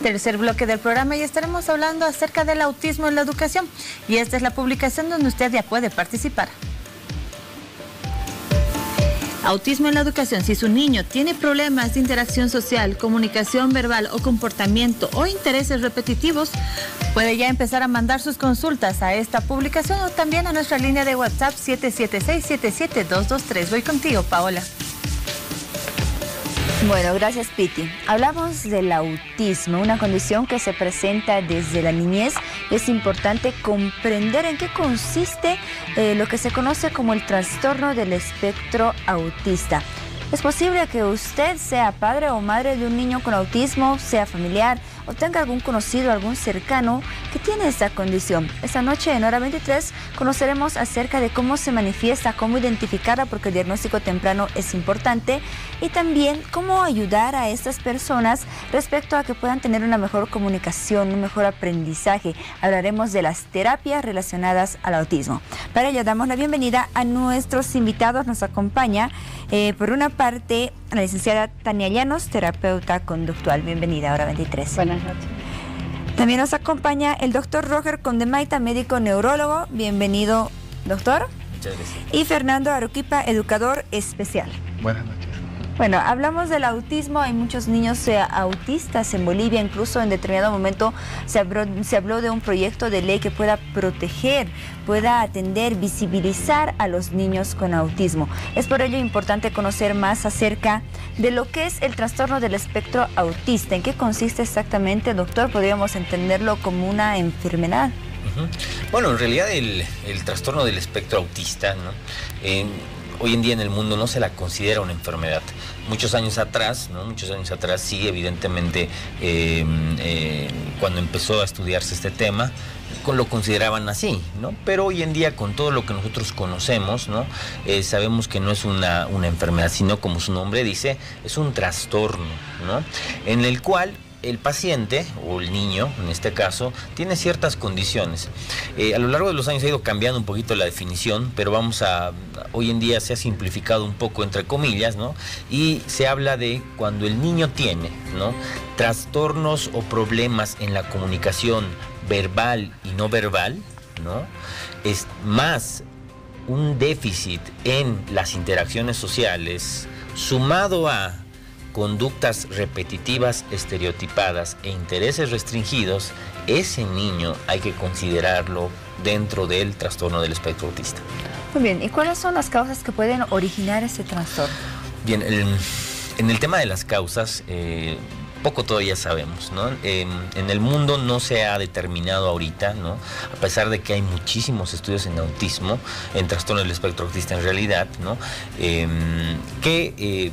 Tercer bloque del programa y estaremos hablando acerca del autismo en la educación. Y esta es la publicación donde usted ya puede participar. Autismo en la educación. Si su niño tiene problemas de interacción social, comunicación verbal o comportamiento o intereses repetitivos, puede ya empezar a mandar sus consultas a esta publicación o también a nuestra línea de WhatsApp 776-77223. Voy contigo, Paola. Bueno, gracias, Piti. Hablamos del autismo, una condición que se presenta desde la niñez. Es importante comprender en qué consiste lo que se conoce como el trastorno del espectro autista. Es posible que usted sea padre o madre de un niño con autismo, sea familiar o tenga algún conocido, algún cercano que tiene esta condición. Esta noche en Hora 23 conoceremos acerca de cómo se manifiesta, cómo identificarla, porque el diagnóstico temprano es importante, y también cómo ayudar a estas personas respecto a que puedan tener una mejor comunicación, un mejor aprendizaje. Hablaremos de las terapias relacionadas al autismo. Para ello damos la bienvenida a nuestros invitados. Nos acompaña por una parte la licenciada Tania Llanos, terapeuta conductual. Bienvenida a Hora 23. Buenas noches. También nos acompaña el doctor Roger Condemaita, médico neurólogo. Bienvenido, doctor. Muchas gracias. Y Fernando Arequipa, educador especial. Buenas noches. Bueno, hablamos del autismo. Hay muchos niños autistas en Bolivia. Incluso en determinado momento se habló de un proyecto de ley que pueda proteger, pueda atender, visibilizar a los niños con autismo. Es por ello importante conocer más acerca de lo que es el trastorno del espectro autista. ¿En qué consiste exactamente, doctor? ¿Podríamos entenderlo como una enfermedad? Bueno, en realidad el trastorno del espectro autista, ¿no? Hoy en día en el mundo no se la considera una enfermedad. Muchos años atrás, sí, evidentemente, cuando empezó a estudiarse este tema, lo consideraban así, ¿no? Pero hoy en día, con todo lo que nosotros conocemos, ¿no? Sabemos que no es una enfermedad, sino, como su nombre dice, es un trastorno, ¿no? En el cual el paciente, o el niño en este caso, tiene ciertas condiciones. A lo largo de los años ha ido cambiando un poquito la definición, pero hoy en día se ha simplificado un poco, entre comillas, ¿no? Y se habla de cuando el niño tiene, ¿no?, trastornos o problemas en la comunicación verbal y no verbal, ¿no?, es más un déficit en las interacciones sociales, sumado a conductas repetitivas, estereotipadas e intereses restringidos. Ese niño hay que considerarlo dentro del trastorno del espectro autista. Muy bien, ¿y cuáles son las causas que pueden originar este trastorno? Bien, en el tema de las causas, poco todavía sabemos, ¿no? En el mundo no se ha determinado ahorita, ¿no?, a pesar de que hay muchísimos estudios en autismo, en trastorno del espectro autista en realidad, ¿no?, que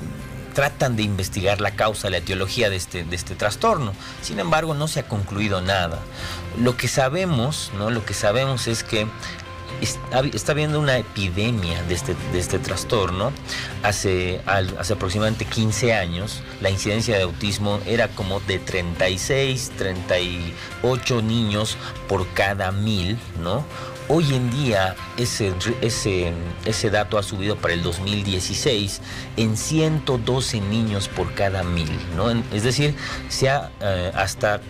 tratan de investigar la causa, la etiología de este trastorno. Sin embargo, no se ha concluido nada. Lo que sabemos, ¿no?, es que está habiendo una epidemia de este trastorno. Hace aproximadamente 15 años, la incidencia de autismo era como de 36, 38 niños por cada 1000, ¿no? Hoy en día ese dato ha subido para el 2016 en 112 niños por cada 1000, ¿no? Es decir, se ha hasta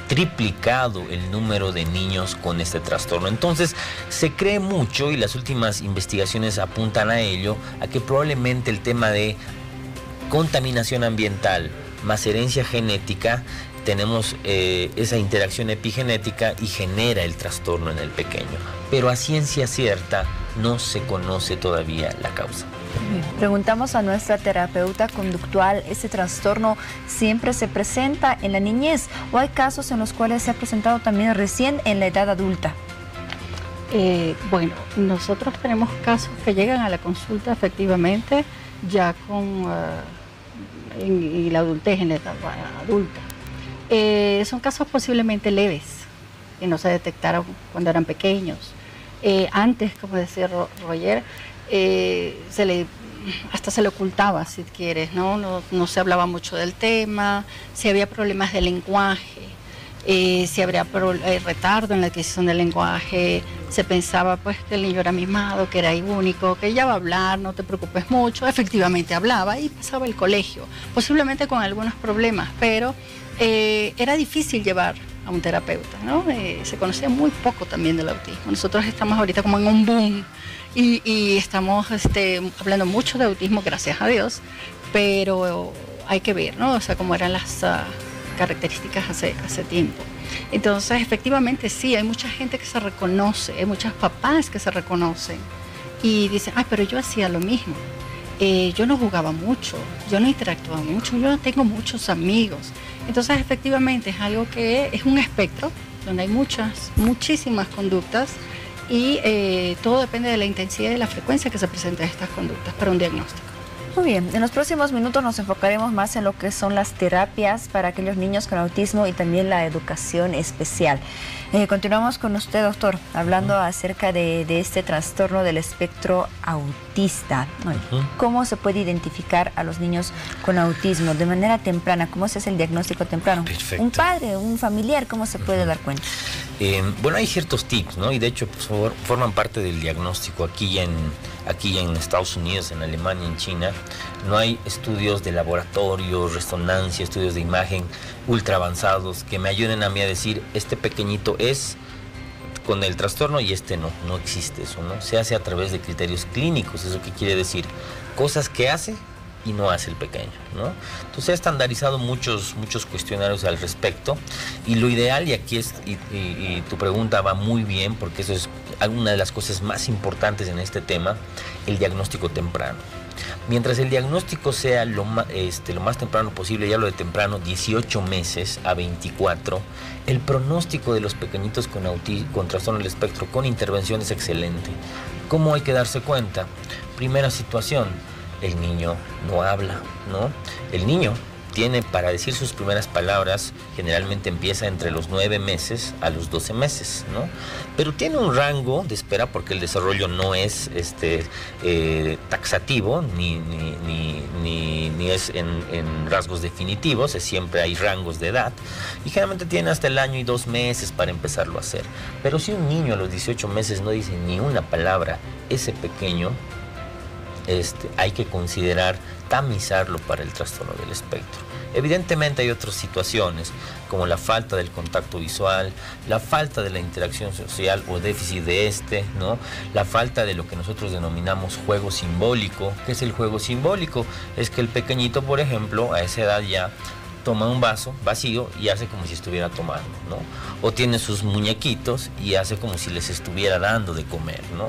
triplicado el número de niños con este trastorno. Entonces, se cree mucho, y las últimas investigaciones apuntan a ello, a que probablemente el tema de contaminación ambiental más herencia genética, tenemos esa interacción epigenética y genera el trastorno en el pequeño. Pero a ciencia cierta no se conoce todavía la causa. Preguntamos a nuestra terapeuta conductual, ¿este trastorno siempre se presenta en la niñez o hay casos en los cuales se ha presentado también recién en la edad adulta? Bueno, nosotros tenemos casos que llegan a la consulta efectivamente ya con en la adultez, en la etapa adulta. Son casos posiblemente leves, que no se detectaron cuando eran pequeños. Antes, como decía Roger, hasta se le ocultaba, si quieres, ¿no? No se hablaba mucho del tema, si había problemas de lenguaje, si habría retardo en la adquisición del lenguaje, se pensaba pues que el niño era mimado, que era único, que ya va a hablar, no te preocupes mucho. Efectivamente hablaba y pasaba el colegio, posiblemente con algunos problemas, pero era difícil llevar a un terapeuta, ¿no? Se conocía muy poco también del autismo. Nosotros estamos ahorita como en un boom y estamos hablando mucho de autismo, gracias a Dios, pero hay que ver, ¿no? O sea, cómo eran las características hace tiempo. Entonces, efectivamente, sí, hay mucha gente que se reconoce, hay muchos papás que se reconocen y dicen, ay, pero yo hacía lo mismo. Yo no jugaba mucho, yo no interactuaba mucho, yo no tengo muchos amigos. Entonces, efectivamente, es algo que es un espectro donde hay muchísimas conductas y todo depende de la intensidad y la frecuencia que se presenten estas conductas para un diagnóstico. Muy bien, en los próximos minutos nos enfocaremos más en lo que son las terapias para aquellos niños con autismo y también la educación especial. Continuamos con usted, doctor, hablando acerca de este trastorno del espectro autista. ¿Cómo se puede identificar a los niños con autismo de manera temprana? ¿Cómo se hace el diagnóstico temprano? Perfecto. Un padre, un familiar, ¿cómo se puede dar cuenta? Bueno, hay ciertos tips, ¿no? Y de hecho pues, forman parte del diagnóstico aquí en Estados Unidos, en Alemania, en China. No hay estudios de laboratorio, resonancia, estudios de imagen ultra avanzados que me ayuden a mí a decir, este pequeñito es con el trastorno y este no existe eso, ¿no? Se hace a través de criterios clínicos. ¿Eso qué quiere decir? Cosas que hace y no hace el pequeño, ¿no? Entonces se ha estandarizado muchos cuestionarios al respecto, y lo ideal, y aquí y tu pregunta va muy bien, porque eso es una de las cosas más importantes en este tema, el diagnóstico temprano. Mientras el diagnóstico sea lo más temprano posible, ya lo de temprano, 18 meses a 24, el pronóstico de los pequeñitos con trastorno del espectro con intervención es excelente. ¿Cómo hay que darse cuenta? Primera situación, el niño no habla, ¿no? El niño tiene, para decir sus primeras palabras, generalmente empieza entre los 9 meses a los 12 meses, ¿no? Pero tiene un rango de espera porque el desarrollo no es taxativo, ni es en rasgos definitivos, siempre hay rangos de edad, y generalmente tiene hasta el año y 2 meses para empezarlo a hacer. Pero si un niño a los 18 meses no dice ni una palabra, ese pequeño, hay que considerar tamizarlo para el trastorno del espectro. Evidentemente hay otras situaciones como la falta del contacto visual, la falta de la interacción social o déficit de ¿no? La falta de lo que nosotros denominamos juego simbólico. ¿Qué es el juego simbólico? Es que el pequeñito, por ejemplo, a esa edad ya toma un vaso vacío y hace como si estuviera tomando, ¿no? O tiene sus muñequitos y hace como si les estuviera dando de comer, ¿no?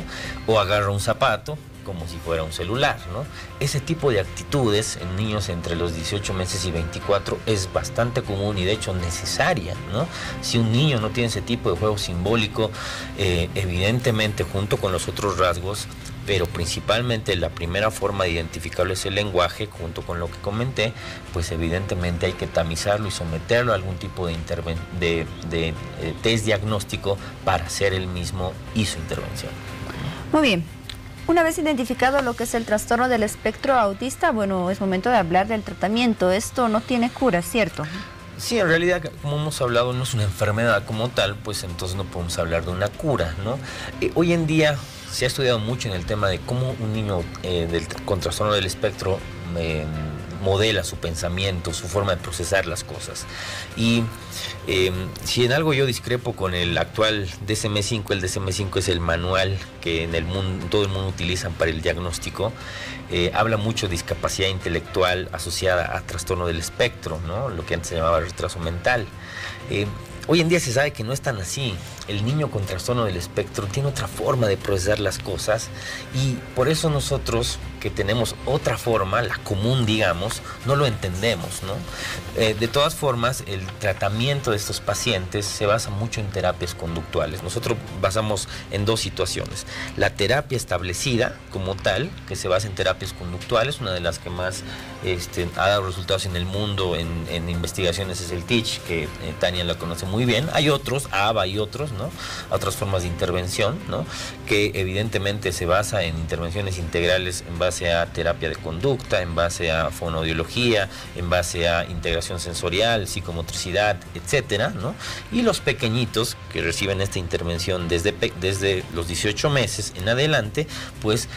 O agarra un zapato como si fuera un celular, ¿no? Ese tipo de actitudes en niños entre los 18 meses y 24 es bastante común y de hecho necesaria, ¿no? Si un niño no tiene ese tipo de juego simbólico, evidentemente junto con los otros rasgos, pero principalmente la primera forma de identificarlo es el lenguaje, junto con lo que comenté, pues evidentemente hay que tamizarlo y someterlo a algún tipo de test diagnóstico para hacer el mismo y su intervención. Muy bien. Una vez identificado lo que es el trastorno del espectro autista, bueno, es momento de hablar del tratamiento. Esto no tiene cura, ¿cierto? Sí, en realidad, como hemos hablado, no es una enfermedad como tal, pues entonces no podemos hablar de una cura, ¿no? Hoy en día se ha estudiado mucho en el tema de cómo un niño con trastorno del espectro modela su pensamiento, su forma de procesar las cosas. Y si en algo yo discrepo con el actual DSM-5, el DSM-5 es el manual que en el mundo, todo el mundo utilizan para el diagnóstico, habla mucho de discapacidad intelectual asociada a trastorno del espectro, ¿no? Lo que antes se llamaba retraso mental. Hoy en día se sabe que no es tan así. El niño con trastorno del espectro tiene otra forma de procesar las cosas y por eso nosotros, que tenemos otra forma, la común digamos, no lo entendemos, ¿no? De todas formas, el tratamiento de estos pacientes se basa mucho en terapias conductuales. Nosotros basamos en dos situaciones. La terapia establecida como tal, que se basa en terapias conductuales, una de las que más ha dado resultados en el mundo en investigaciones es el TEACH, que Tania la conoce muy bien. Hay otros, ABA y otros, ¿no? Otras formas de intervención, ¿no? Que evidentemente se basa en intervenciones integrales en base a terapia de conducta, en base a fonoaudiología, en base a integración sensorial, psicomotricidad, etcétera, ¿no? Y los pequeñitos que reciben esta intervención desde los 18 meses en adelante, pues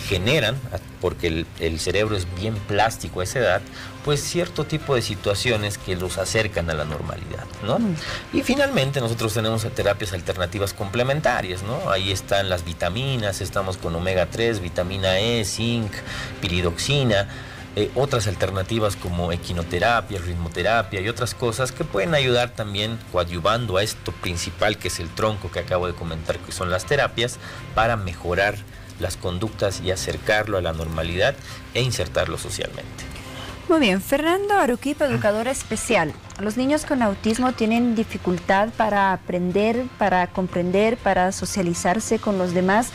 generan porque el cerebro es bien plástico a esa edad, pues cierto tipo de situaciones que los acercan a la normalidad, ¿no? Y finalmente nosotros tenemos terapias alternativas complementarias, ¿no? Ahí están las vitaminas, estamos con omega 3, vitamina E, zinc, piridoxina, otras alternativas como equinoterapia, ritmoterapia y otras cosas que pueden ayudar también coadyuvando a esto principal que es el tronco que acabo de comentar, que son las terapias, para mejorar las conductas y acercarlo a la normalidad e insertarlo socialmente. Muy bien, Fernando Aruquipa, educador especial. Los niños con autismo tienen dificultad para aprender, para comprender, para socializarse con los demás.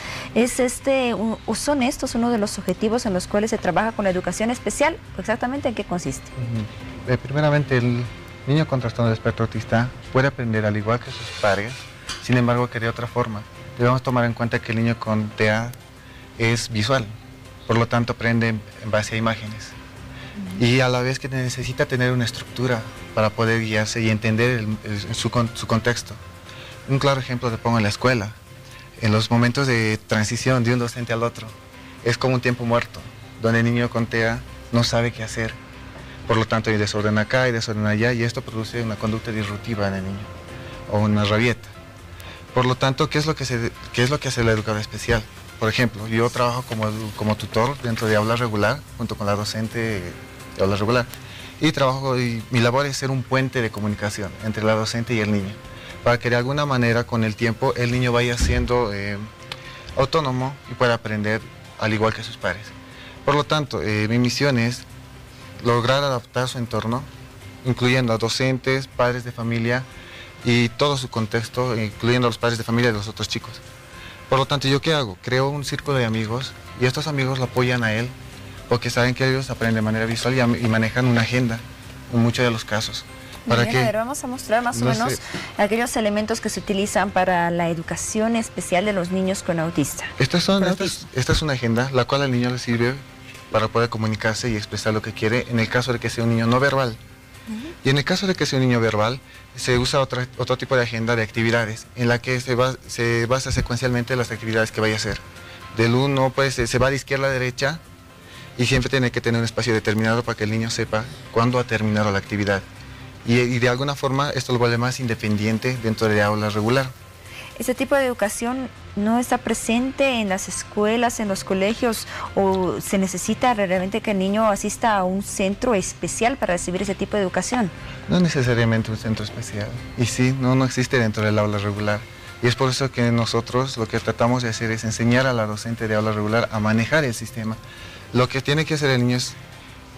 ¿Son estos uno de los objetivos en los cuales se trabaja con la educación especial? ¿Exactamente en qué consiste? Primeramente, el niño con trastorno de espectro autista puede aprender al igual que sus pares, sin embargo, que de otra forma. Debemos tomar en cuenta que el niño con TEA es visual, por lo tanto aprende en base a imágenes. Y a la vez que necesita tener una estructura para poder guiarse y entender su contexto. Un claro ejemplo te pongo en la escuela. En los momentos de transición de un docente al otro, es como un tiempo muerto, donde el niño con TEA no sabe qué hacer. Por lo tanto, hay desorden acá, hay desorden allá, y esto produce una conducta disruptiva en el niño, o una rabieta. Por lo tanto, ¿qué es lo que hace la educadora especial? Por ejemplo, yo trabajo como tutor dentro de aula regular, junto con la docente de aula regular. Y mi labor es ser un puente de comunicación entre la docente y el niño, para que de alguna manera con el tiempo el niño vaya siendo autónomo y pueda aprender al igual que sus pares. Por lo tanto, mi misión es lograr adaptar su entorno, incluyendo a docentes, padres de familia y todo su contexto, incluyendo a los padres de familia de los otros chicos. Por lo tanto, ¿yo qué hago? Creo un círculo de amigos y estos amigos lo apoyan a él porque saben que ellos aprenden de manera visual y manejan una agenda en muchos de los casos. Bien, a ver, vamos a mostrar más o menos aquellos elementos que se utilizan para la educación especial de los niños con autismo. Esta es una agenda la cual al niño le sirve para poder comunicarse y expresar lo que quiere en el caso de que sea un niño no verbal. Y en el caso de que sea un niño verbal, se usa otro tipo de agenda de actividades en la que se basa secuencialmente las actividades que vaya a hacer. Del 1, pues se va de izquierda a derecha y siempre tiene que tener un espacio determinado para que el niño sepa cuándo ha terminado la actividad. Y de alguna forma esto lo vuelve más independiente dentro de aula regular. ¿Este tipo de educación no está presente en las escuelas, en los colegios, o se necesita realmente que el niño asista a un centro especial para recibir ese tipo de educación? No necesariamente un centro especial. Y sí, no existe dentro del aula regular. Y es por eso que nosotros lo que tratamos de hacer es enseñar a la docente de aula regular a manejar el sistema. Lo que tiene que hacer el niño es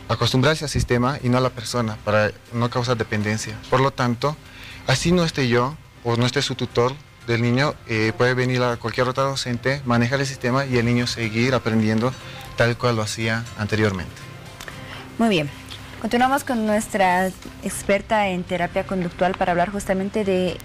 acostumbrarse al sistema y no a la persona, para no causar dependencia. Por lo tanto, así no esté yo o no esté su tutor del niño, puede venir a cualquier otra docente, manejar el sistema y el niño seguir aprendiendo tal cual lo hacía anteriormente. Muy bien. Continuamos con nuestra experta en terapia conductual para hablar justamente de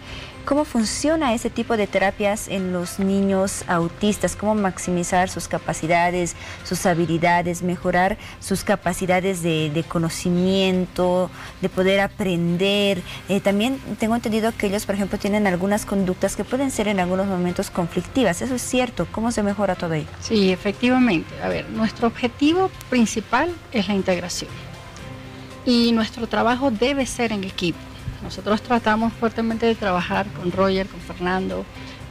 cómo funciona ese tipo de terapias en los niños autistas, cómo maximizar sus capacidades, sus habilidades, mejorar sus capacidades de conocimiento, de poder aprender. También tengo entendido que ellos, por ejemplo, tienen algunas conductas que pueden ser en algunos momentos conflictivas. ¿Eso es cierto? ¿Cómo se mejora todo ello? Sí, efectivamente. A ver, nuestro objetivo principal es la integración. Y nuestro trabajo debe ser en equipo. Nosotros tratamos fuertemente de trabajar con Roger, con Fernando,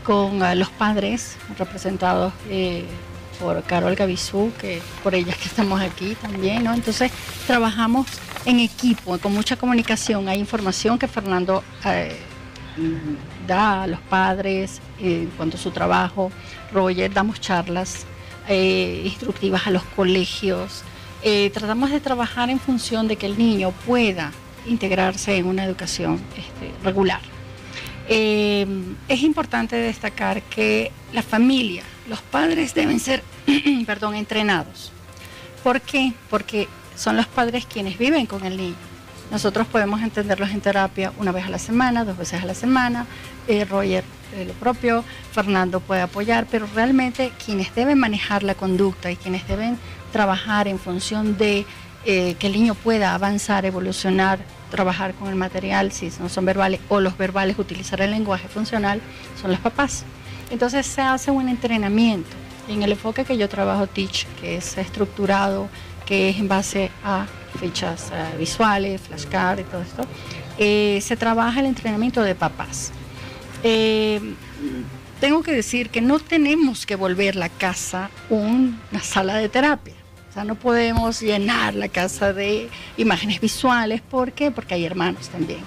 con los padres representados por Carol Gavizú, que por ellas que estamos aquí también, ¿no? Entonces trabajamos en equipo, con mucha comunicación. Hay información que Fernando da a los padres en cuanto a su trabajo. Roger, damos charlas instructivas a los colegios. Tratamos de trabajar en función de que el niño pueda integrarse en una educación regular. Es importante destacar que la familia, los padres deben ser entrenados. ¿Por qué? Porque son los padres quienes viven con el niño. Nosotros podemos entenderlos en terapia una vez a la semana, 2 veces a la semana, Roger lo propio, Fernando puede apoyar, pero realmente quienes deben manejar la conducta y quienes deben trabajar en función de que el niño pueda avanzar, evolucionar, trabajar con el material, si no son verbales, o los verbales, utilizar el lenguaje funcional, son los papás. Entonces se hace un entrenamiento En el enfoque que yo trabajo, Teach, que es estructurado, que es en base a fichas visuales, flashcards y todo esto, se trabaja el entrenamiento de papás. Tengo que decir que no tenemos que volver la casa una sala de terapia. O sea, no podemos llenar la casa de imágenes visuales. ¿Por qué? Porque hay hermanos también,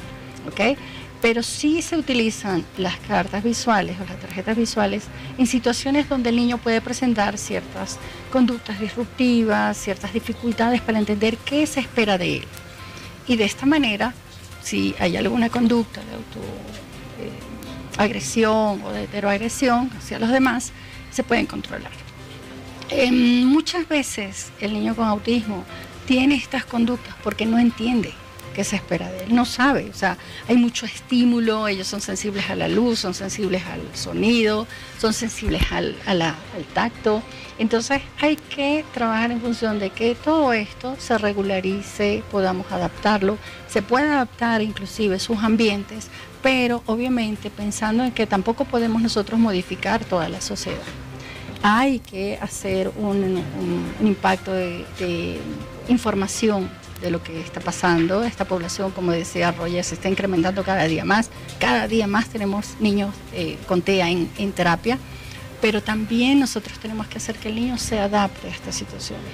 ¿ok? Pero sí se utilizan las cartas visuales o las tarjetas visuales en situaciones donde el niño puede presentar ciertas conductas disruptivas, ciertas dificultades para entender qué se espera de él. Y de esta manera, si hay alguna conducta de autoagresión o de heteroagresión hacia los demás, se pueden controlar. Muchas veces el niño con autismo tiene estas conductas porque no entiende qué se espera de él, no sabe, o sea, hay mucho estímulo, ellos son sensibles a la luz, son sensibles al sonido, son sensibles al tacto, entonces hay que trabajar en función de que todo esto se regularice, podamos adaptarlo, se puede adaptar inclusive sus ambientes, pero obviamente pensando en que tampoco podemos nosotros modificar toda la sociedad. Hay que hacer un impacto de información de lo que está pasando. Esta población, como decía Roger, se está incrementando cada día más. Cada día más tenemos niños con TEA en terapia, pero también nosotros tenemos que hacer que el niño se adapte a estas situaciones.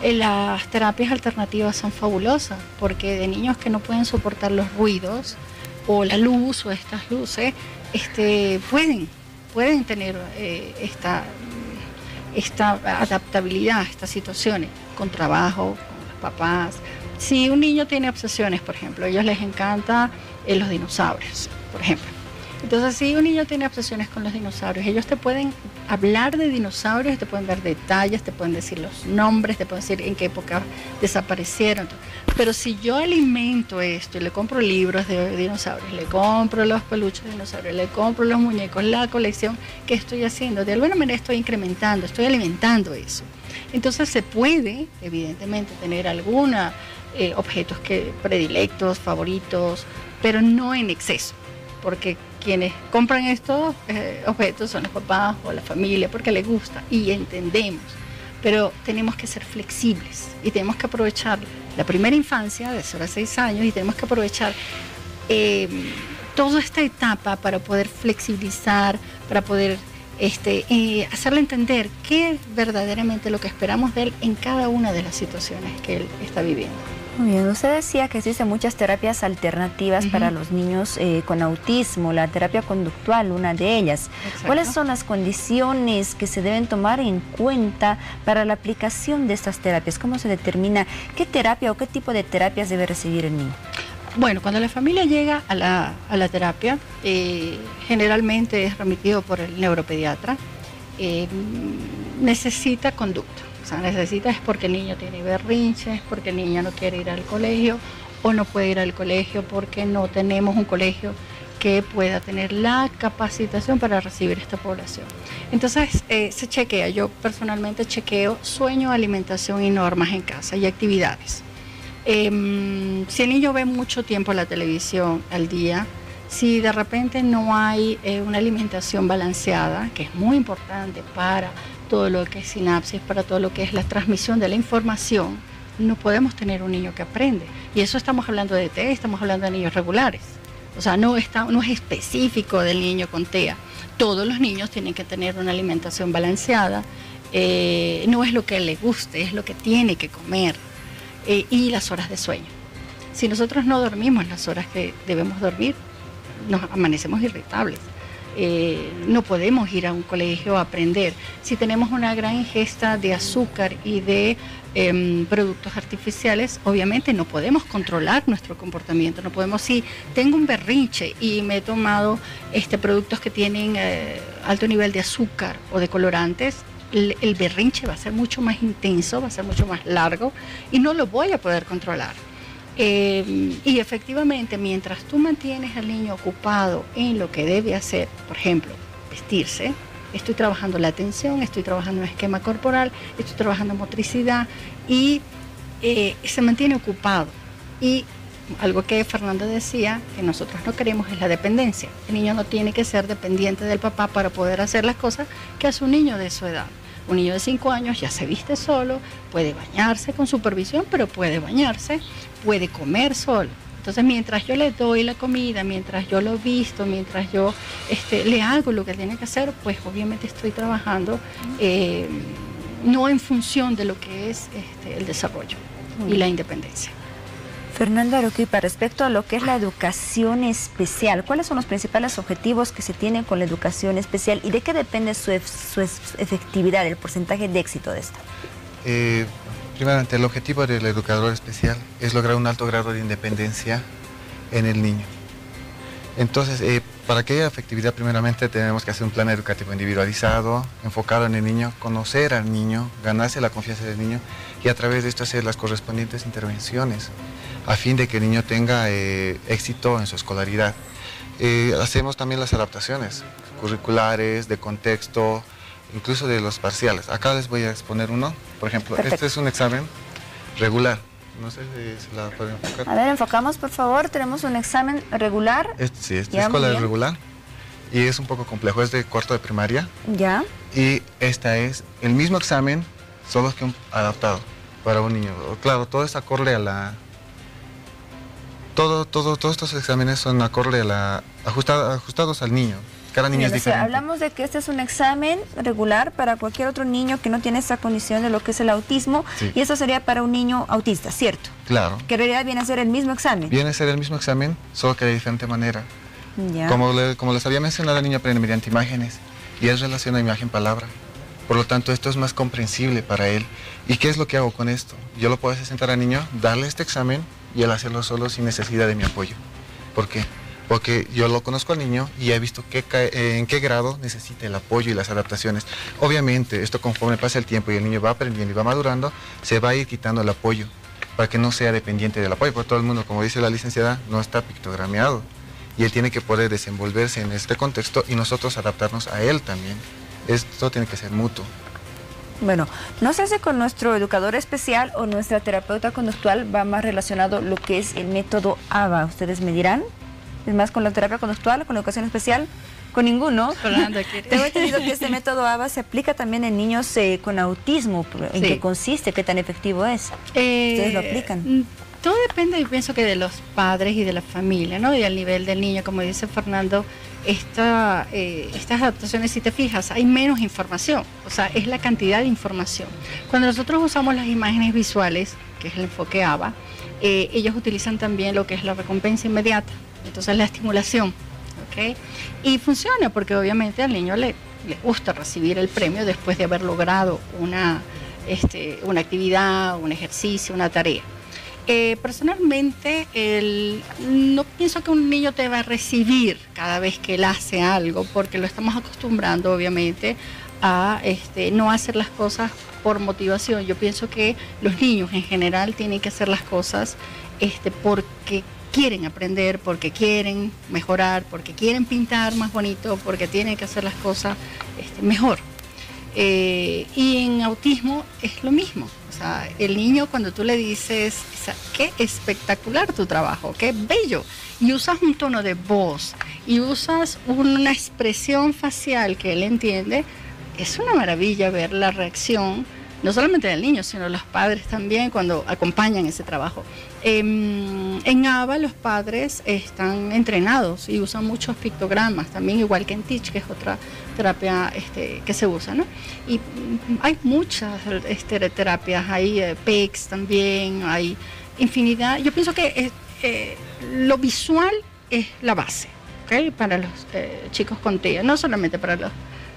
Las terapias alternativas son fabulosas, porque de niños que no pueden soportar los ruidos o la luz o estas luces, pueden tener esta adaptabilidad a estas situaciones, con trabajo, con los papás. Si un niño tiene obsesiones, por ejemplo, a ellos les encanta los dinosaurios, por ejemplo. Entonces, si un niño tiene obsesiones con los dinosaurios, ellos te pueden hablar de dinosaurios, te pueden dar detalles, te pueden decir los nombres, te pueden decir en qué época desaparecieron. Pero si yo alimento esto y le compro libros de dinosaurios, le compro los peluches de dinosaurios, le compro los muñecos, la colección, ¿qué estoy haciendo? De alguna manera estoy incrementando, estoy alimentando eso. Entonces se puede, evidentemente, tener algunos objetos predilectos, favoritos, pero no en exceso, porque quienes compran estos objetos son los papás o la familia porque les gusta y entendemos, pero tenemos que ser flexibles y tenemos que aprovechar la primera infancia de 0 a 6 años y tenemos que aprovechar toda esta etapa para poder flexibilizar, para poder hacerle entender qué es verdaderamente lo que esperamos de él en cada una de las situaciones que él está viviendo. Muy bien, usted decía que existen muchas terapias alternativas para los niños con autismo, la terapia conductual, una de ellas. Exacto. ¿Cuáles son las condiciones que se deben tomar en cuenta para la aplicación de estas terapias? ¿Cómo se determina qué terapia o qué tipo de terapias debe recibir el niño? Bueno, cuando la familia llega a la terapia, generalmente es remitido por el neuropediatra, necesita conducta. O sea, necesita es porque el niño tiene berrinches, porque el niño no quiere ir al colegio o no puede ir al colegio porque no tenemos un colegio que pueda tener la capacitación para recibir esta población. Entonces se chequea, yo personalmente chequeo sueño, alimentación y normas en casa y actividades. Si el niño ve mucho tiempo la televisión al día, si de repente no hay una alimentación balanceada, que es muy importante para todo lo que es sinapsis, para todo lo que es la transmisión de la información, no podemos tener un niño que aprende. Y eso estamos hablando de TEA, estamos hablando de niños regulares. O sea, no es específico del niño con TEA. Todos los niños tienen que tener una alimentación balanceada. No es lo que le guste, es lo que tiene que comer. Y las horas de sueño. Si nosotros no dormimos las horas que debemos dormir, nos amanecemos irritables. No podemos ir a un colegio a aprender. Si tenemos una gran ingesta de azúcar y de productos artificiales, obviamente no podemos controlar nuestro comportamiento. No podemos, si tengo un berrinche y me he tomado productos que tienen alto nivel de azúcar o de colorantes, el berrinche va a ser mucho más intenso, va a ser mucho más largo y no lo voy a poder controlar. Y efectivamente, mientras tú mantienes al niño ocupado en lo que debe hacer, por ejemplo, vestirse, estoy trabajando la atención, estoy trabajando un esquema corporal, estoy trabajando motricidad y se mantiene ocupado. Y algo que Fernanda decía, que nosotros no queremos, es la dependencia. El niño no tiene que ser dependiente del papá para poder hacer las cosas que hace un niño de su edad. O Un niño de 5 años ya se viste solo, puede bañarse con supervisión, pero puede bañarse, puede comer solo. Entonces, mientras yo le doy la comida, mientras yo lo visto, mientras yo le hago lo que tiene que hacer, pues obviamente estoy trabajando no en función de lo que es el desarrollo y la independencia. Fernando Arequipa, respecto a lo que es la educación especial, ¿cuáles son los principales objetivos que se tienen con la educación especial y de qué depende su efectividad, el porcentaje de éxito de esta? Primeramente, el objetivo del educador especial es lograr un alto grado de independencia en el niño. Entonces, para que haya efectividad, primeramente tenemos que hacer un plan educativo individualizado, enfocado en el niño, conocer al niño, ganarse la confianza del niño y a través de esto hacer las correspondientes intervenciones a fin de que el niño tenga éxito en su escolaridad. Hacemos también las adaptaciones curriculares, de contexto, incluso de los parciales. Acá les voy a exponer uno. Por ejemplo, Perfecto. Este es un examen regular. No sé si se la pueden enfocar. A ver, enfocamos por favor, tenemos un examen regular. Sí, este Ya, es escolar muy bien. regular y es un poco complejo, es de cuarto de primaria. Ya. Y esta es el mismo examen, solo que adaptado para un niño. Claro, todo es acorde a la... Todos estos exámenes son acorde a la... ajustados al niño. Cada niño Bien, es o sea, diferente. hablamos de que este es un examen regular para cualquier otro niño que no tiene esa condición de lo que es el autismo, Sí. y eso sería para un niño autista, ¿cierto? Claro. Que en realidad viene a ser el mismo examen. Viene a ser el mismo examen, solo que de diferente manera. Ya. Como les había mencionado, el niño aprende mediante imágenes y él relaciona imagen-palabra. Por lo tanto, esto es más comprensible para él. ¿Y qué es lo que hago con esto? Yo lo puedo hacer sentar al niño, darle este examen y él hacerlo solo sin necesidad de mi apoyo. ¿Por qué? Porque yo lo conozco al niño y he visto en qué grado necesita el apoyo y las adaptaciones. Obviamente, esto conforme pasa el tiempo y el niño va aprendiendo y va madurando, se va a ir quitando el apoyo para que no sea dependiente del apoyo. Porque todo el mundo, como dice la licenciada, no está pictogrameado. Y él tiene que poder desenvolverse en este contexto y nosotros adaptarnos a él también. Esto tiene que ser mutuo. Bueno, no sé si con nuestro educador especial o nuestra terapeuta conductual va más relacionado lo que es el método ABA. Ustedes me dirán. Es más, con la terapia conductual, con la educación especial, con ninguno. Fernando, ¿quiere? Tengo entendido que este método ABA se aplica también en niños con autismo. ¿En Sí. qué consiste? ¿Qué tan efectivo es? ¿Ustedes lo aplican? Todo depende, yo pienso que de los padres y de la familia, ¿no? Y al nivel del niño, como dice Fernando, estas adaptaciones, si te fijas, hay menos información, o sea, es la cantidad de información. Cuando nosotros usamos las imágenes visuales, que es el enfoque ABA, ellos utilizan también lo que es la recompensa inmediata, entonces la estimulación, ¿ok? Y funciona porque obviamente al niño le gusta recibir el premio después de haber logrado una actividad, un ejercicio, una tarea. Personalmente, no pienso que un niño te va a recibir cada vez que él hace algo, porque lo estamos acostumbrando, obviamente, a no hacer las cosas por motivación. Yo pienso que los niños en general tienen que hacer las cosas porque quieren aprender, porque quieren mejorar, porque quieren pintar más bonito, porque tienen que hacer las cosas mejor. Y en autismo es lo mismo. O sea, el niño cuando tú le dices, o sea, qué espectacular tu trabajo, qué bello, y usas un tono de voz y usas una expresión facial que él entiende, es una maravilla ver la reacción, no solamente del niño, sino de los padres también cuando acompañan ese trabajo. En ABA los padres están entrenados y usan muchos pictogramas, también igual que en Teach, que es otra terapia que se usa, ¿no? Y hay muchas terapias, hay PECs también, hay infinidad. Yo pienso que lo visual es la base, ¿ok? Para los chicos con TEA, no solamente para los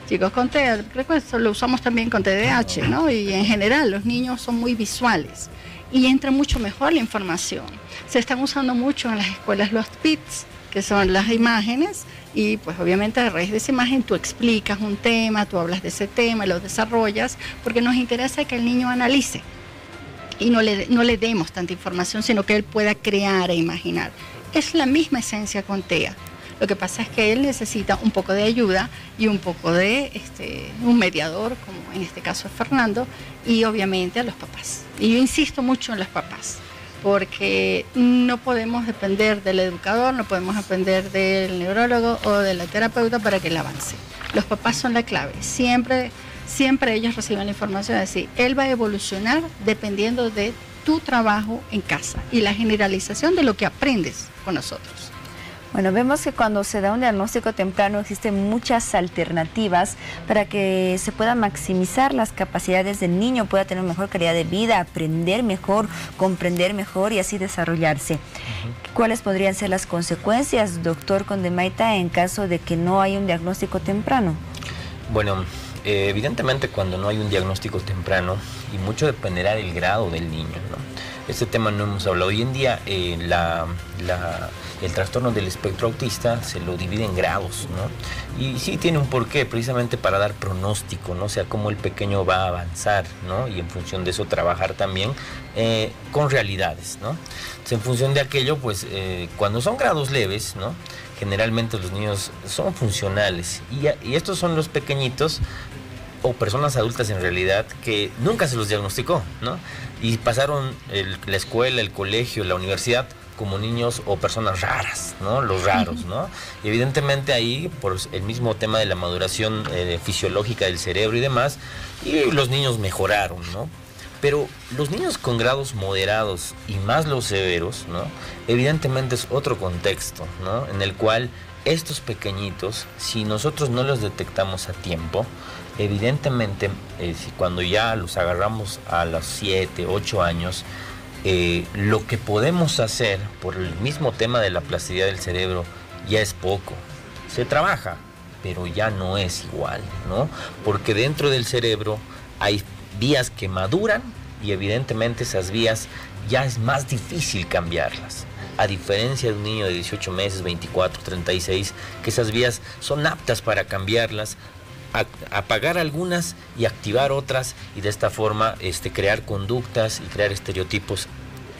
chicos con TEA, recuerdo, lo usamos también con TDAH, ¿no? Y en general los niños son muy visuales y entra mucho mejor la información. Se están usando mucho en las escuelas los PITs, que son las imágenes, y pues obviamente a raíz de esa imagen tú explicas un tema, tú hablas de ese tema, lo desarrollas, porque nos interesa que el niño analice y no le demos tanta información, sino que él pueda crear e imaginar. Es la misma esencia con TEA. Lo que pasa es que él necesita un poco de ayuda y un poco de un mediador, como en este caso es Fernando, y obviamente a los papás. Y yo insisto mucho en los papás, porque no podemos depender del educador, no podemos depender del neurólogo o de la terapeuta para que él avance. Los papás son la clave. Siempre siempre ellos reciben la información, es decir, él va a evolucionar dependiendo de tu trabajo en casa y la generalización de lo que aprendes con nosotros. Bueno, vemos que cuando se da un diagnóstico temprano existen muchas alternativas para que se puedan maximizar las capacidades del niño, pueda tener mejor calidad de vida, aprender mejor, comprender mejor y así desarrollarse. ¿Cuáles podrían ser las consecuencias, doctor Condemaita, en caso de que no haya un diagnóstico temprano? Bueno, evidentemente cuando no hay un diagnóstico temprano, y mucho dependerá del grado del niño, ¿no? Este tema no hemos hablado. Hoy en día el trastorno del espectro autista se lo divide en grados, ¿no? Y sí tiene un porqué, precisamente para dar pronóstico, ¿no? O sea, cómo el pequeño va a avanzar, ¿no? Y en función de eso trabajar también con realidades, ¿no? Entonces, en función de aquello, pues cuando son grados leves, ¿no? Generalmente los niños son funcionales y estos son los pequeñitos o personas adultas en realidad que nunca se los diagnosticó, ¿no? Y pasaron la escuela, el colegio, la universidad como niños o personas raras, ¿no? Los raros, ¿no? Y evidentemente ahí, por el mismo tema de la maduración fisiológica del cerebro y demás, y los niños mejoraron, ¿no? Pero los niños con grados moderados y más los severos, ¿no? Evidentemente es otro contexto, ¿no? En el cual estos pequeñitos, si nosotros no los detectamos a tiempo, evidentemente, si cuando ya los agarramos a los 7, 8 años, lo que podemos hacer por el mismo tema de la plasticidad del cerebro ya es poco. Se trabaja, pero ya no es igual, ¿no? Porque dentro del cerebro hay vías que maduran y evidentemente esas vías ya es más difícil cambiarlas. A diferencia de un niño de 18 meses, 24, 36, que esas vías son aptas para cambiarlas, apagar algunas y activar otras, y de esta forma crear conductas y crear estereotipos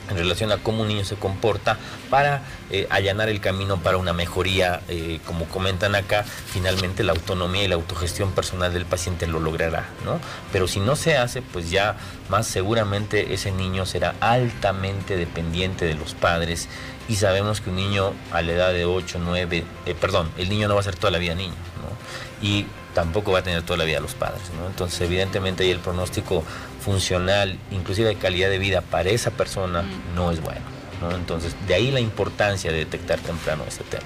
en relación a cómo un niño se comporta para allanar el camino para una mejoría, como comentan acá, finalmente la autonomía y la autogestión personal del paciente lo logrará, ¿no? Pero si no se hace, pues ya más seguramente ese niño será altamente dependiente de los padres, y sabemos que un niño a la edad de 8, 9, el niño no va a ser toda la vida niño, ¿no? Y tampoco va a tener toda la vida los padres, ¿no? Entonces evidentemente ahí el pronóstico funcional, inclusive de calidad de vida para esa persona, no es bueno, ¿no? Entonces de ahí la importancia de detectar temprano este tema.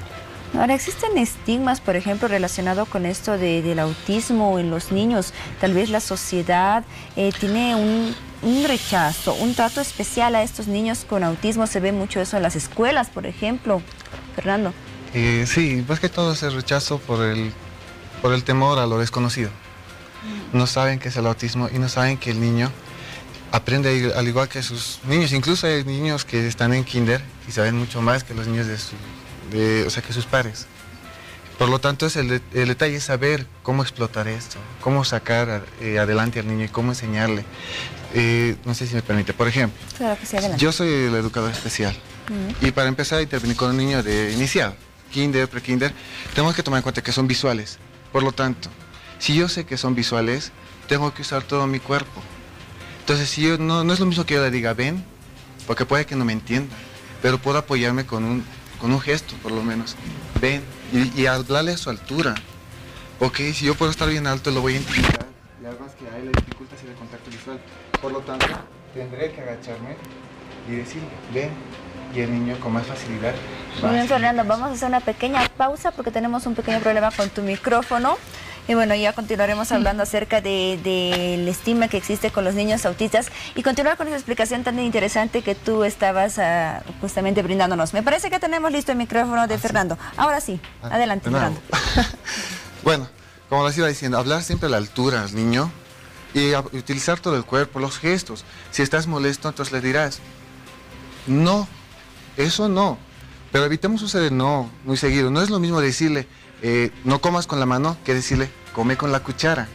Ahora, ¿existen estigmas, por ejemplo, relacionados con esto del autismo en los niños? Tal vez la sociedad tiene un rechazo, un trato especial a estos niños con autismo. Se ve mucho eso en las escuelas, por ejemplo. Fernando. Sí, más que todo es el rechazo por el temor a lo desconocido. No saben qué es el autismo y no saben que el niño aprende al igual que sus niños. Incluso hay niños que están en kinder y saben mucho más que los niños que sus pares. Por lo tanto, el detalle es saber cómo explotar esto, cómo sacar adelante al niño y cómo enseñarle. No sé si me permite, por ejemplo, claro que sí, adelante. Yo soy el educador especial y para empezar a intervenir con un niño de inicial, kinder, pre-kinder, tenemos que tomar en cuenta que son visuales. Por lo tanto, si yo sé que son visuales, tengo que usar todo mi cuerpo. Entonces, si yo no es lo mismo que yo le diga ven, porque puede que no me entienda, pero puedo apoyarme con un gesto, por lo menos. Ven, y hablarle a su altura. Ok, si yo puedo estar bien alto, lo voy a intentar. Y además que a él le dificulta hacer el contacto visual. Por lo tanto, tendré que agacharme y decirle, ven. Y el niño con más facilidad. Muy bien, Fernando, vamos a hacer una pequeña pausa porque tenemos un pequeño problema con tu micrófono. Y bueno, ya continuaremos hablando acerca del estigma que existe con los niños autistas y continuar con esa explicación tan interesante que tú estabas justamente brindándonos. Me parece que tenemos listo el micrófono de Fernando. Ahora sí, adelante, Fernando. Bueno, como les iba diciendo, hablar siempre a la altura al niño y utilizar todo el cuerpo, los gestos. Si estás molesto, entonces le dirás, no, eso no. Pero evitemos usar el no muy seguido. No es lo mismo decirle, no comas con la mano, que decirle, come con la cuchara.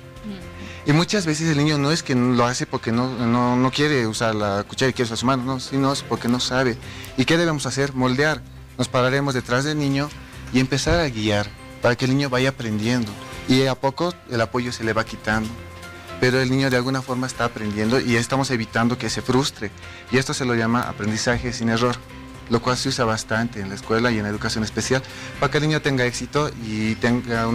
Y muchas veces el niño no es que lo hace porque no quiere usar la cuchara y quiere usar su mano, no, sino es porque no sabe. ¿Y qué debemos hacer? Moldear. Nos pararemos detrás del niño y empezar a guiar para que el niño vaya aprendiendo. Y a poco el apoyo se le va quitando. Pero el niño de alguna forma está aprendiendo y estamos evitando que se frustre. Y esto se lo llama aprendizaje sin error, lo cual se usa bastante en la escuela y en la educación especial para que el niño tenga éxito y tenga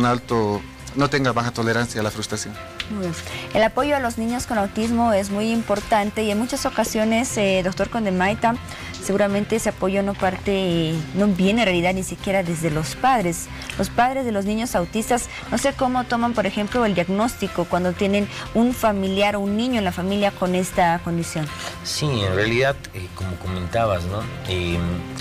no tenga baja tolerancia a la frustración. Muy bien. El apoyo a los niños con autismo es muy importante y en muchas ocasiones, doctor Condemaita, seguramente ese apoyo no viene en realidad ni siquiera desde los padres. Los padres de los niños autistas, no sé cómo toman, por ejemplo, el diagnóstico cuando tienen un familiar o un niño en la familia con esta condición. Sí, en realidad, como comentabas, ¿no?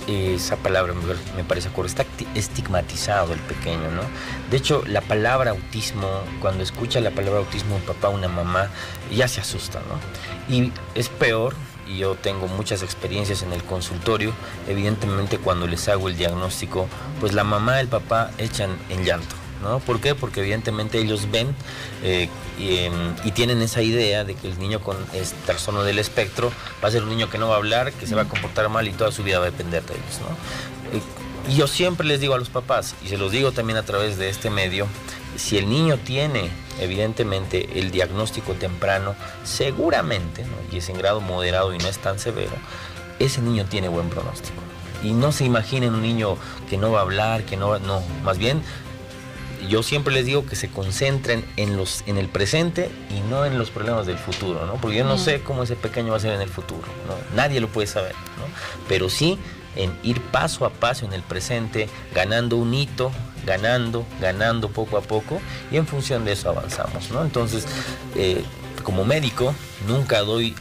Esa palabra me parece correcta, está estigmatizado el pequeño, ¿no? De hecho, la palabra autismo, cuando escucha la palabra autismo un papá, una mamá, ya se asusta, ¿no? Y es peor. Y yo tengo muchas experiencias en el consultorio, evidentemente cuando les hago el diagnóstico, pues la mamá y el papá echan en llanto, ¿no? ¿Por qué? Porque evidentemente ellos ven y tienen esa idea de que el niño con este trastorno del espectro va a ser un niño que no va a hablar, que se va a comportar mal y toda su vida va a depender de ellos, ¿no? Y yo siempre les digo a los papás, y se los digo también a través de este medio, si el niño tiene evidentemente el diagnóstico temprano, seguramente, ¿no? Y es en grado moderado y no es tan severo, ese niño tiene buen pronóstico. Y no se imaginen un niño que no va a hablar, no, más bien yo siempre les digo que se concentren en el presente y no en los problemas del futuro, ¿no? Porque yo no sé cómo ese pequeño va a ser en el futuro, ¿no? Nadie lo puede saber, ¿no? Pero sí en ir paso a paso en el presente, ganando un hito, ganando poco a poco, y en función de eso avanzamos, ¿no? Entonces, como médico, nunca doy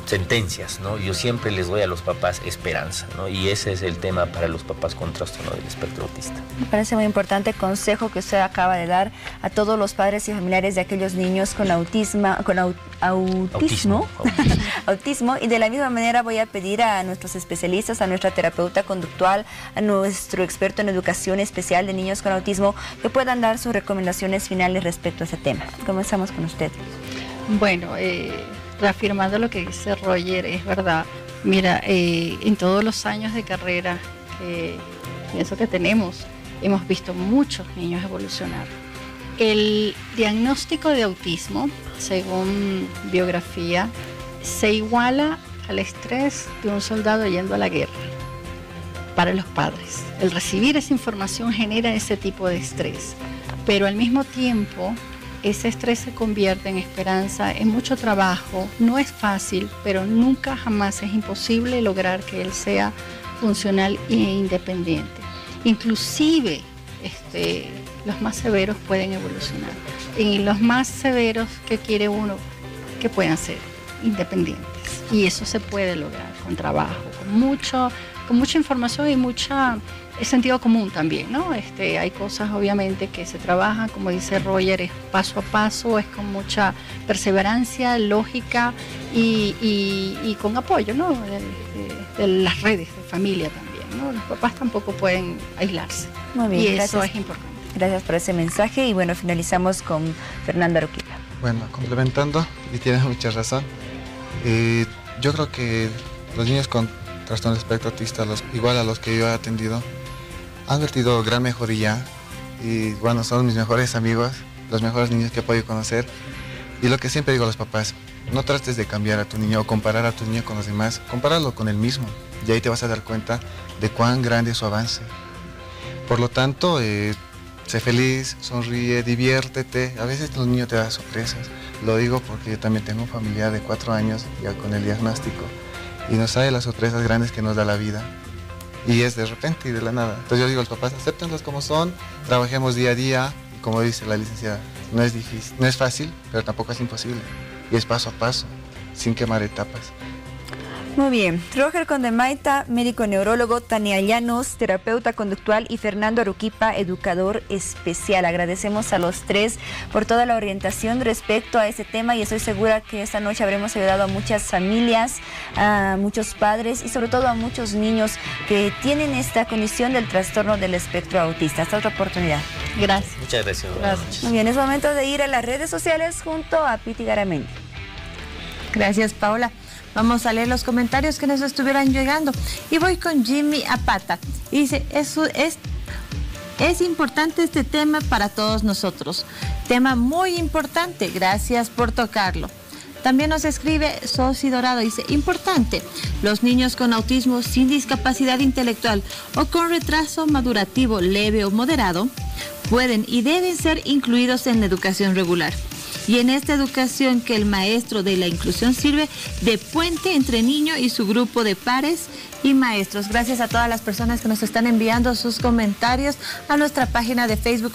sentencias, ¿no? Yo siempre les doy a los papás esperanza, ¿no? Y ese es el tema para los papás con trastorno del espectro autista. Me parece muy importante el consejo que usted acaba de dar a todos los padres y familiares de aquellos niños con autismo. Y de la misma manera voy a pedir a nuestros especialistas, a nuestra terapeuta conductual, a nuestro experto en educación especial de niños con autismo, que puedan dar sus recomendaciones finales respecto a ese tema. Comenzamos con usted. Bueno, reafirmando lo que dice Roger, es verdad. Mira, en todos los años de carrera que pienso que tenemos, hemos visto muchos niños evolucionar. El diagnóstico de autismo, según biografía, se iguala al estrés de un soldado yendo a la guerra para los padres. El recibir esa información genera ese tipo de estrés, pero al mismo tiempo ese estrés se convierte en esperanza, en mucho trabajo. No es fácil, pero nunca jamás es imposible lograr que él sea funcional e independiente. Inclusive los más severos pueden evolucionar. Y los más severos que quiere uno que puedan ser independientes. Y eso se puede lograr con trabajo, con mucha información y es sentido común también, ¿no? Hay cosas obviamente que se trabajan, como dice Roger, es paso a paso, es con mucha perseverancia, lógica y con apoyo, ¿no? De las redes de familia también, ¿no? Los papás tampoco pueden aislarse. Muy bien, y gracias. Eso es importante. Gracias por ese mensaje y bueno, finalizamos con Fernando Aruquipa. Bueno, complementando, y tienes mucha razón, yo creo que los niños con trastorno del espectro autista, igual a los que yo he atendido, han vertido gran mejoría y bueno, son mis mejores amigos, los mejores niños que he podido conocer. Y lo que siempre digo a los papás, no trates de cambiar a tu niño o comparar a tu niño con los demás, compáralo con el mismo y ahí te vas a dar cuenta de cuán grande es su avance. Por lo tanto, sé feliz, sonríe, diviértete. A veces los niños te dan sorpresas. Lo digo porque yo también tengo un familiar de 4 años ya con el diagnóstico y nos sabe las sorpresas grandes que nos da la vida. Y es de repente y de la nada. Entonces yo digo a los papás, acéptenlos como son, trabajemos día a día. Y como dice la licenciada, no es difícil, no es fácil, pero tampoco es imposible. Y es paso a paso, sin quemar etapas. Muy bien. Roger Condemaita, médico neurólogo, Tania Llanos, terapeuta conductual y Fernando Aruquipa, educador especial. Agradecemos a los tres por toda la orientación respecto a ese tema y estoy segura que esta noche habremos ayudado a muchas familias, a muchos padres y sobre todo a muchos niños que tienen esta condición del trastorno del espectro autista. Hasta otra oportunidad. Gracias. Muchas gracias. Gracias. Muy bien, es momento de ir a las redes sociales junto a Piti Garamendi. Gracias, Paola. Vamos a leer los comentarios que nos estuvieran llegando. Y voy con Jimmy Apata. Y dice, es importante este tema para todos nosotros. Tema muy importante. Gracias por tocarlo. También nos escribe Sosi Dorado, dice, importante, los niños con autismo sin discapacidad intelectual o con retraso madurativo leve o moderado pueden y deben ser incluidos en la educación regular. Y en esta educación que el maestro de la inclusión sirve de puente entre niño y su grupo de pares y maestros. Gracias a todas las personas que nos están enviando sus comentarios a nuestra página de Facebook.